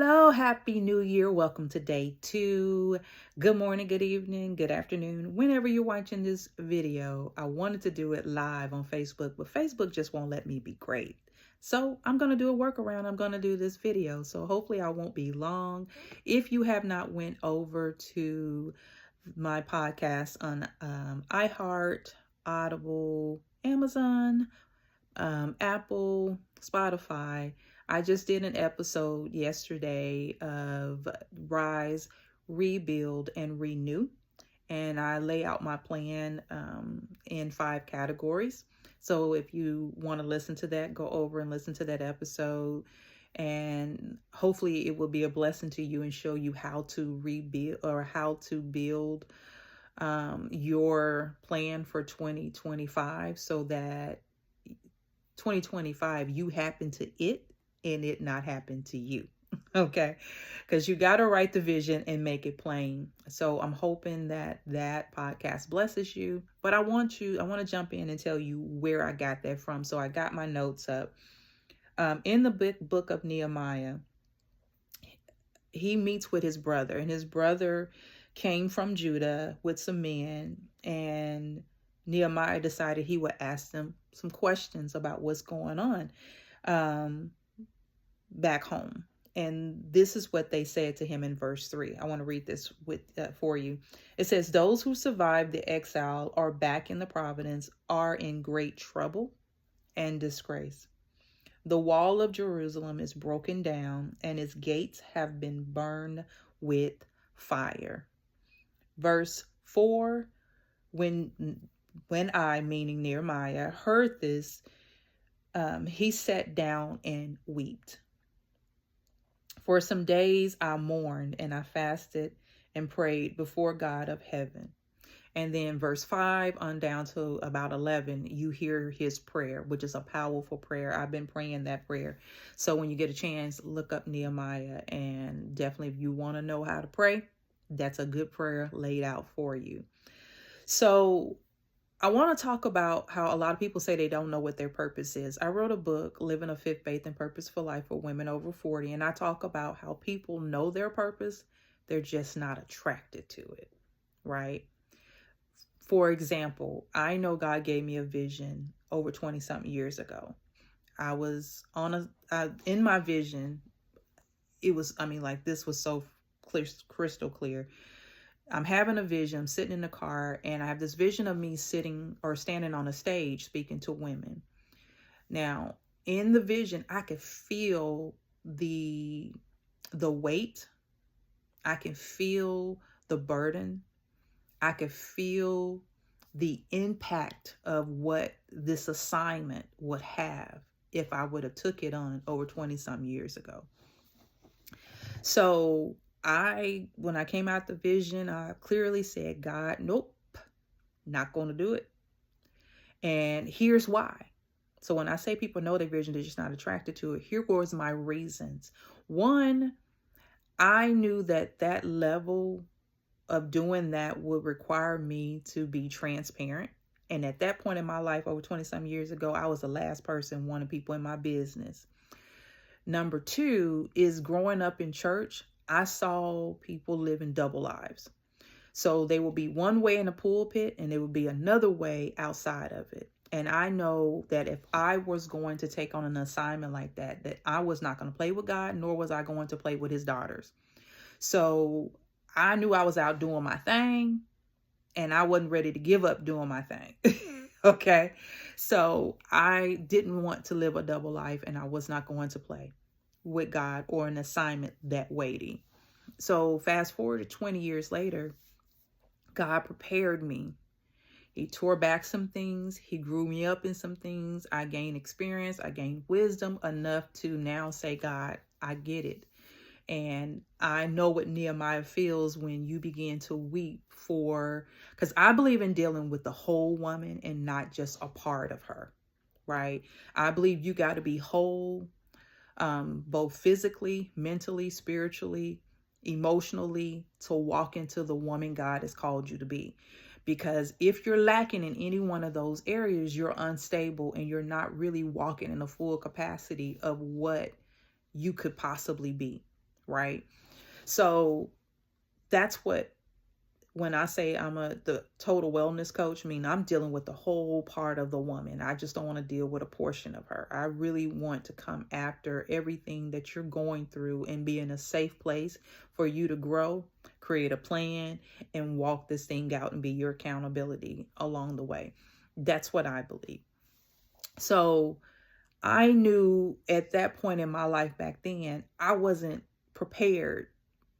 Hello, happy new year. Welcome to day 2. Good morning, good evening, good afternoon. Whenever you're watching this video, I wanted to do it live on Facebook, but Facebook just won't let me be great. So I'm going to do a workaround. I'm going to do this video. So hopefully I won't be long. If you have not went over to my podcast on iHeart, Audible, Amazon, Apple, Spotify. I just did an episode yesterday of Rise, Rebuild, and Renew. And I lay out my plan in 5 categories. So if you want to listen to that, go over and listen to that episode. And hopefully it will be a blessing to you and show you how to rebuild or how to build your plan for 2025 so that 2025 you happen to it and it not happen to you. Okay, because you got to write the vision and make it plain. So I'm hoping that that podcast blesses you, but I want to jump in and tell you where I got that from. So I got my notes up. In the book of Nehemiah, he meets with his brother, and his brother came from Judah with some men, and Nehemiah decided he would ask them some questions about what's going on back home. And this is what they said to him in verse 3. I want to read this for you. It says, "Those who survived the exile are back in the province are in great trouble and disgrace. The wall of Jerusalem is broken down and its gates have been burned with fire." Verse 4, when I, meaning Nehemiah, heard this, he sat down and wept. "For some days I mourned and I fasted and prayed before God of heaven." And then verse 5 on down to about 11, you hear his prayer, which is a powerful prayer. I've been praying that prayer. So when you get a chance, look up Nehemiah, and definitely if you want to know how to pray, that's a good prayer laid out for you. So I want to talk about how a lot of people say they don't know what their purpose is. I wrote a book, Living a Fit Faith and Purposeful Life for Women Over 40, and I talk about how people know their purpose, they're just not attracted to it, right? For example, I know God gave me a vision over 20 something years ago. I was in my vision. It was, this was so clear, crystal clear. I'm having a vision. I'm sitting in the car and I have this vision of me sitting or standing on a stage speaking to women. Now, in the vision, I could feel the weight. I can feel the burden. I could feel the impact of what this assignment would have if I would have took it on over 20 some years ago. So when I came out the vision, I clearly said, God, nope, not going to do it. And here's why. So when I say people know their vision, they're just not attracted to it. Here was my reasons. One, I knew that level of doing that would require me to be transparent. And at that point in my life, over 20 some years ago, I was the last person wanting people in my business. Number 2 is growing up in church. I saw people living double lives. So they will be one way in the pulpit and there will be another way outside of it. And I know that if I was going to take on an assignment like that I was not going to play with God, nor was I going to play with his daughters. So I knew I was out doing my thing and I wasn't ready to give up doing my thing. Okay. So I didn't want to live a double life and I was not going to play with God or an assignment that weighty. So fast forward to 20 years later, God prepared me. He tore back some things. He grew me up in some things. I gained experience. I gained wisdom enough to now say, God, I get it. And I know what Nehemiah feels when you begin to weep because I believe in dealing with the whole woman and not just a part of her, right? I believe you got to be whole, both physically, mentally, spiritually, emotionally, to walk into the woman God has called you to be. Because if you're lacking in any one of those areas, you're unstable and you're not really walking in the full capacity of what you could possibly be. right? So that's what, when I say I'm the total wellness coach, I mean, I'm dealing with the whole part of the woman. I just don't want to deal with a portion of her. I really want to come after everything that you're going through and be in a safe place for you to grow, create a plan, and walk this thing out and be your accountability along the way. That's what I believe. So I knew at that point in my life back then, I wasn't prepared,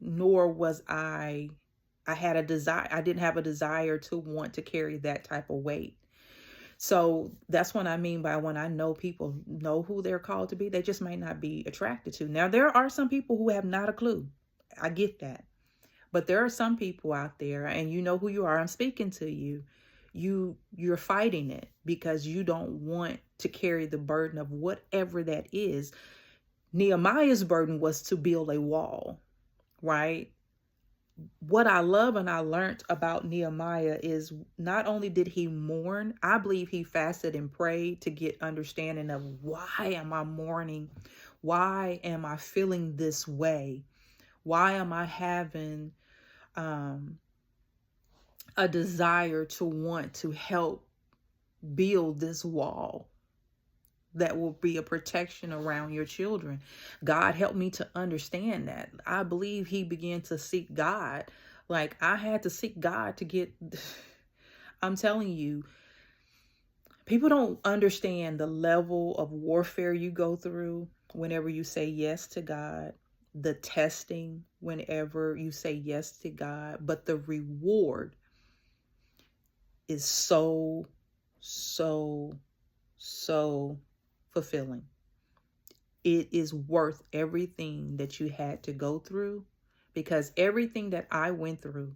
nor was I had a desire, I didn't have a desire to want to carry that type of weight. So that's what I mean by when I know people know who they're called to be, they just might not be attracted to. Now, there are some people who have not a clue. I get that. But there are some people out there, and you know who you are. I'm speaking to you. You're fighting it because you don't want to carry the burden of whatever that is. Nehemiah's burden was to build a wall, right? What I love and I learned about Nehemiah is not only did he mourn, I believe he fasted and prayed to get understanding of why am I mourning? Why am I feeling this way? Why am I having a desire to want to help build this wall that will be a protection around your children? God helped me to understand that. I believe he began to seek God. Like I had to seek God to get, I'm telling you, people don't understand the level of warfare you go through whenever you say yes to God, the testing whenever you say yes to God, but the reward is so, so, so fulfilling. It is worth everything that you had to go through, because everything that I went through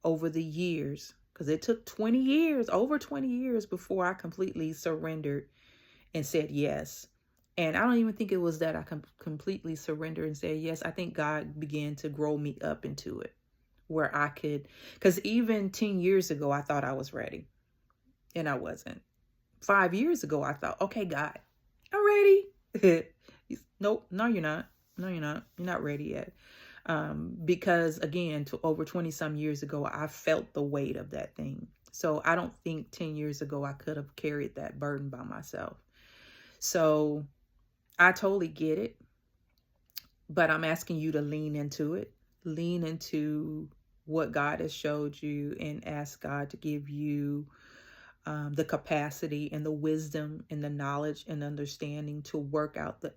over the years, because it took 20 years, over 20 years before I completely surrendered and said yes. And I don't even think it was that I completely surrendered and said yes. I think God began to grow me up into it where I could, because even 10 years ago, I thought I was ready and I wasn't. 5 years ago, I thought, okay, God, I'm ready. Nope, no, you're not. No, you're not. You're not ready yet. Because again, to over 20 some years ago, I felt the weight of that thing. So I don't think 10 years ago, I could have carried that burden by myself. So I totally get it, but I'm asking you to lean into it, lean into what God has showed you and ask God to give you the capacity and the wisdom and the knowledge and understanding to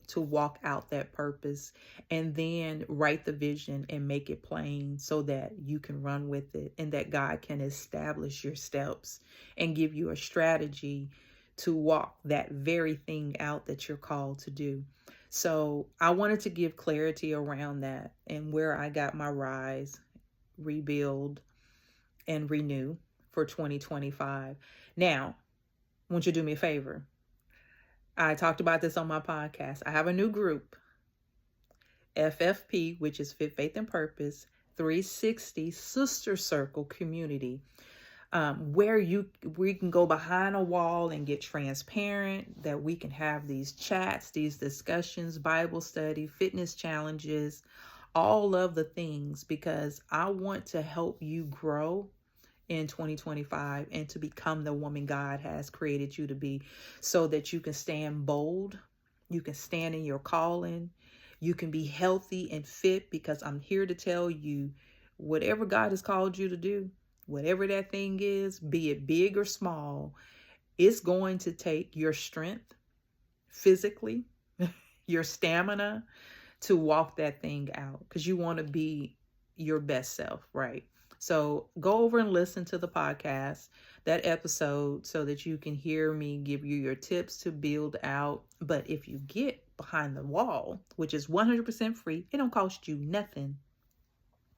to walk out that purpose, and then write the vision and make it plain so that you can run with it and that God can establish your steps and give you a strategy to walk that very thing out that you're called to do. So I wanted to give clarity around that and where I got my rise, rebuild, and renew for 2025. Now, I want you to do me a favor. I talked about this on my podcast. I have a new group, FFP, which is Fit Faith and Purpose 360 Sister Circle Community, where we can go behind a wall and get transparent, that we can have these chats, these discussions, Bible study, fitness challenges, all of the things, because I want to help you grow in 2025 and to become the woman God has created you to be, so that you can stand bold, you can stand in your calling, you can be healthy and fit, because I'm here to tell you, whatever God has called you to do, whatever that thing is, be it big or small, it's going to take your strength physically, your stamina to walk that thing out, because you want to be your best self, right? So go over and listen to the podcast, that episode, so that you can hear me give you your tips to build out. But if you get behind the wall, which is 100% free, it don't cost you nothing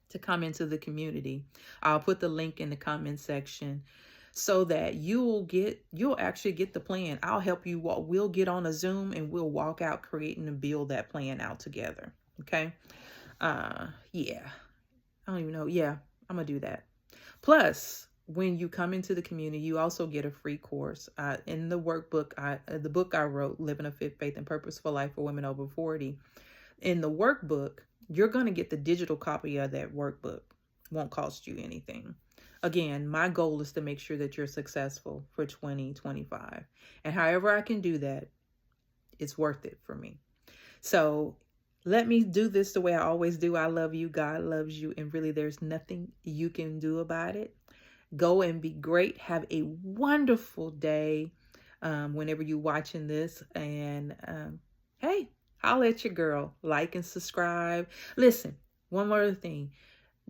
to come into the community. I'll put the link in the comment section so that you'll actually get the plan. I'll help you walk. We'll get on a Zoom and we'll walk out creating and build that plan out together. Okay. Yeah. I don't even know. Yeah, I'm gonna do that. Plus, when you come into the community, you also get a free course in the workbook. The book I wrote, Living a Fit Faith and Purposeful Life for Women Over 40. In the workbook, you're going to get the digital copy of that workbook. Won't cost you anything. Again, my goal is to make sure that you're successful for 2025. And however I can do that, it's worth it for me. So let me do this the way I always do. I love you. God loves you. And really, there's nothing you can do about it. Go and be great. Have a wonderful day whenever you're watching this. And hey, holla at your girl. Like and subscribe. Listen, one more thing.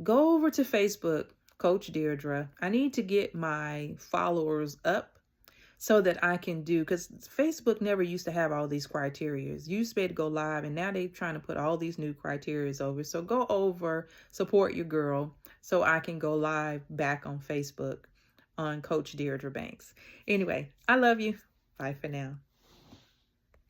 Go over to Facebook, Coach Deirdre. I need to get my followers up so that I can do, because Facebook never used to have all these criteria. You used to be able to go live, and now they're trying to put all these new criteria over. So go over, support your girl, so I can go live back on Facebook on Coach Deirdre Banks. Anyway, I love you. Bye for now.